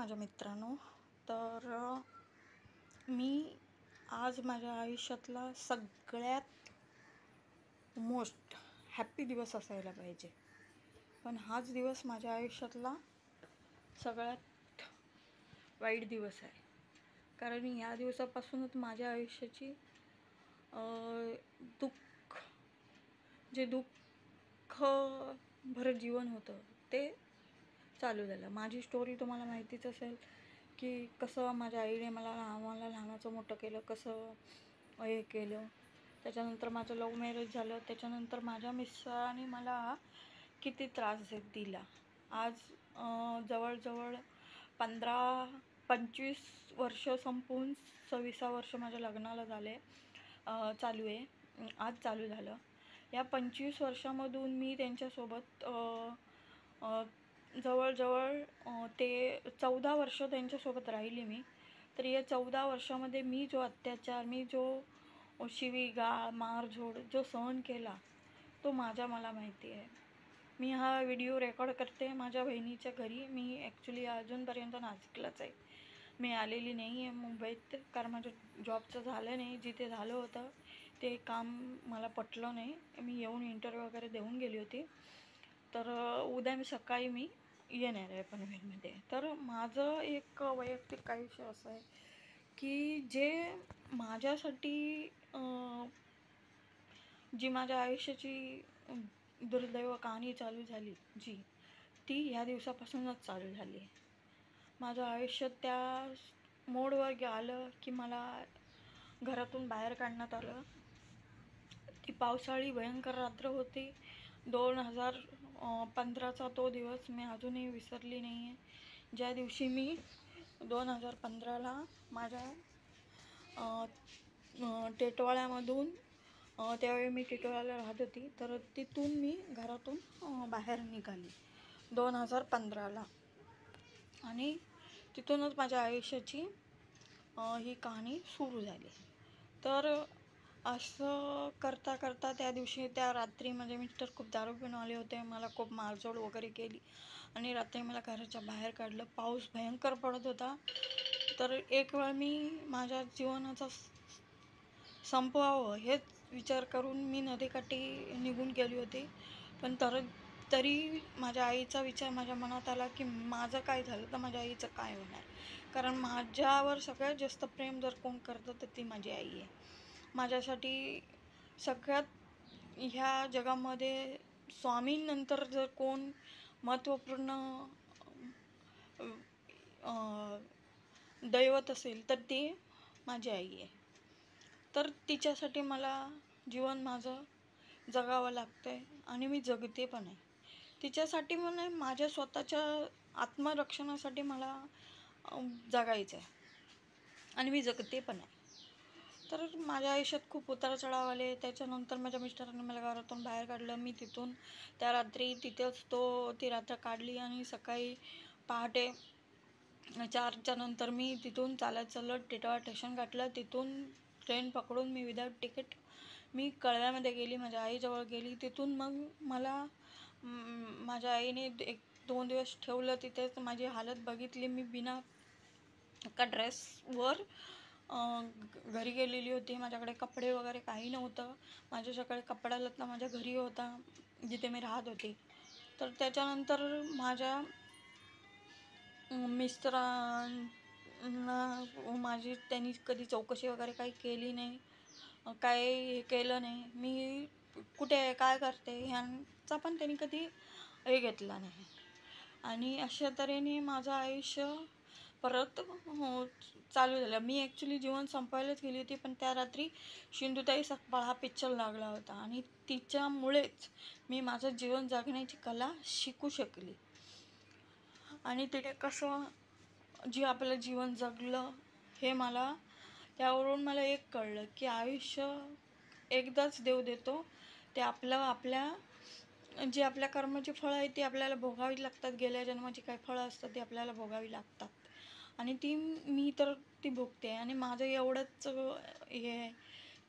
माझ्या मित्रांनो. तर मी आज माझ्या आयुष्यातला सगळ्यात मोस्ट हॅपी दिवस असायला पाहिजे, पण हाच दिवस माझ्या आयुष्यातला सगळ्यात वाईट दिवस आहे. कारण या दिवसापासूनच माझ्या आयुष्याची दुःख जे दुःख भरं जीवन होतं ते चालू झालं. माझी स्टोरी तुम्हाला माहितीच असेल की कसं माझ्या आईने मला लहानाचं मोठं केलं, कसं हे केलं. त्याच्यानंतर माझं लव्ह मॅरेज झालं. त्याच्यानंतर माझ्या मिस्टरांनी मला किती त्रास दिला. आज जवळजवळ 25 वर्ष संपून 26 वर्ष माझ्या लग्नाला चालू आहे. आज चालू झालं. या 25 वर्षामधून मी त्यांच्यासोबत जवळजवळ ते 14 वर्ष त्यांच्यासोबत राहिली मी. तर या 14 वर्षामध्ये मी जो अत्याचार, मी जो शिवीगाळ, मारझोड जो सहन केला तो मला माहिती आहे. मी हा व्हिडिओ रेकॉर्ड करते माझ्या बहिणीच्या घरी. मी ॲक्च्युली अजूनपर्यंत नाशिकलाच आहे. मी आलेली नाही आहे मुंबईत, कारण माझं जॉबचं झालं नाही. जिथे झालं होतं ते काम मला पटलं नाही. मी येऊन इंटरव्ह्यू वगैरे देऊन गेली होती. तर उद्या सकाळी येणार आहे पनवेलमध्ये. तर माझं एक वैयक्तिक आयुष्य असं आहे की जे माझ्यासाठी जी माझ्या आयुष्याची दुर्दैव कहाणी चालू झाली ती ह्या दिवसापासूनच चालू झाली. माझं आयुष्य त्या मोडवर आलं की मला घरातून बाहेर काढण्यात आलं. ती पावसाळी भयंकर रात्र होती. 2015चा तो दिवस मी अजूनही विसरली नाही आहे. ज्या दिवशी मी 2015ला माझ्या टिटवाळ्यामधून, त्यावेळी मी टिटवाळ्याला राहत होती, तर तिथून मी घरातून बाहेर निघाली 2015ला. आणि तिथूनच माझ्या आयुष्याची ही कहाणी सुरू झाली. तर असं करता करता त्या दिवशी, त्या रात्री माझे मिस्टर खूप दारू पिऊन आले होते. मला खूप मारझोड वगैरे केली आणि रात्री मला घराच्या बाहेर काढलं. पाऊस भयंकर पडत होता. तर एक वेळ मी माझ्या जीवनाचा संपवावं हेच विचार करून मी नदीकाठी निघून गेली होती. पण तरी माझ्या आईचा विचार माझ्या मनात आला की माझं काय झालं तर माझ्या आईचं काय होणार. कारण माझ्यावर सगळ्यात जास्त प्रेम जर कोण करतं तर ती माझी आई आहे. माझ्यासाठी सगळ्यात ह्या जगामध्ये स्वामींनंतर जर कोण महत्त्वपूर्ण दैवत असेल तर ती माझी आई आहे. तर तिच्यासाठी मला जीवन माझं जगावं लागतं आहे आणि मी जगते पण आहे. तिच्यासाठी म्हणून माझ्या स्वतःच्या आत्मरक्षणासाठी मला जगायचं आहे आणि मी जगते पण आहे. तर माझ्या आयुष्यात खूप उतार चढाव आले. त्याच्यानंतर माझ्या मिस्टरांनी मला घरातून बाहेर काढलं. मी तिथून त्या रात्री तिथेच ती रात्र काढली आणि सकाळी पहाटे 4च्या नंतर मी तिथून चालत टिटवाळा स्टेशन गाठलं. तिथून ट्रेन पकडून मी विदाऊट तिकीट मी कळव्यामध्ये गेली, माझ्या आईजवळ गेली. तिथून मग मला माझ्या आईने 1-2 दिवस ठेवलं तिथेच. माझी हालत बघितली. मी बिना एका ड्रेसवर घरी गेलेली होती. माझ्याकडे कपडे वगैरे काही नव्हतं. माझ्याकडे कपडा लत्ता माझ्या घरी होता जिथे मी राहत होती. तर त्याच्यानंतर माझ्या मिस्टरांना त्यांनी कधी चौकशी वगैरे काही केली नाही, काय हे केलं नाही. मी कुठे आहे, काय करते ह्यांचा पण त्यांनी कधी हे घेतला नाही. आणि अशा तऱ्हेने माझं आयुष्य परत चालू झालं. मी ॲक्च्युली जीवन संपवायलाच गेली होती, पण त्या रात्री सिंधुताई सपकाळ हा पिक्चर लागला होता आणि तिच्यामुळेच मी माझं जीवन जगण्याची कला शिकू शकली. आणि तिथे कसं आपलं जीवन जगलं हे त्यावरून मला एक कळलं की आयुष्य एकदाच देव देतो. ते आपल्या आपल्या कर्माची फळं आहेत ती आपल्याला भोगावी लागतात. गेल्या जन्माची काही फळं असतात ती आपल्याला भोगावी लागतात आणि मी ती भोगते. आणि माझं एवढंच हे आहे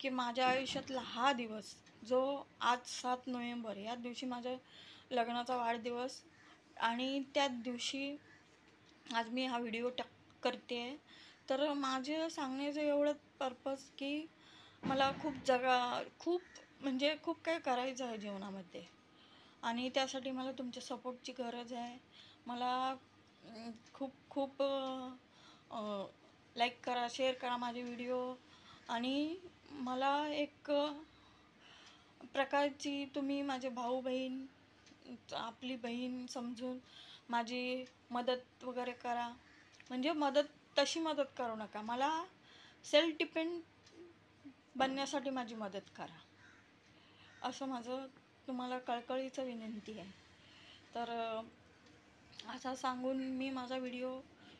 की माझ्या आयुष्यातला हा दिवस जो आज 7 नोव्हेंबर या दिवशी माझ्या लग्नाचा वाढदिवस, आणि त्याच दिवशी आज मी हा व्हिडिओ करते आहे. तर माझं सांगण्याचं एवढं पर्पज की मला खूप म्हणजे खूप काही करायचं आहे जीवनामध्ये, आणि त्यासाठी मला तुमच्या सपोर्टची गरज आहे. मला खूप खूप लाईक करा, शेअर करा माझे व्हिडिओ, आणि मला एक प्रकारची तुम्ही माझे भाऊ बहीण, आपली बहीण समजून माझी मदत वगैरे करा. म्हणजे तशी मदत करू नका, मला सेल्फ डिपेंड बनण्यासाठी माझी मदत करा, असं माझं तुम्हाला कळकळीचं विनंती आहे. तर असं सांगून मी माझा व्हिडिओ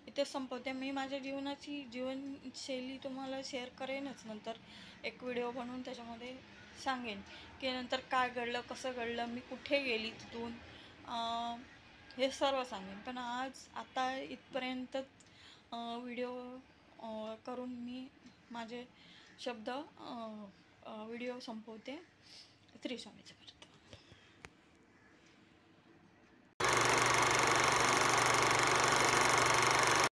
इथे संपवते. मी माझ्या जीवनशैली तुम्हाला शेअर करेनच नंतर, एक व्हिडिओ बनवून त्याच्यामध्ये सांगेन की नंतर काय घडलं, कसं घडलं, मी कुठे गेली तिथून, हे सर्व सांगेन. पण आता इथपर्यंतच व्हिडिओ करून मी माझे शब्द व्हिडिओ संपवते. श्री स्वामी समर्थ.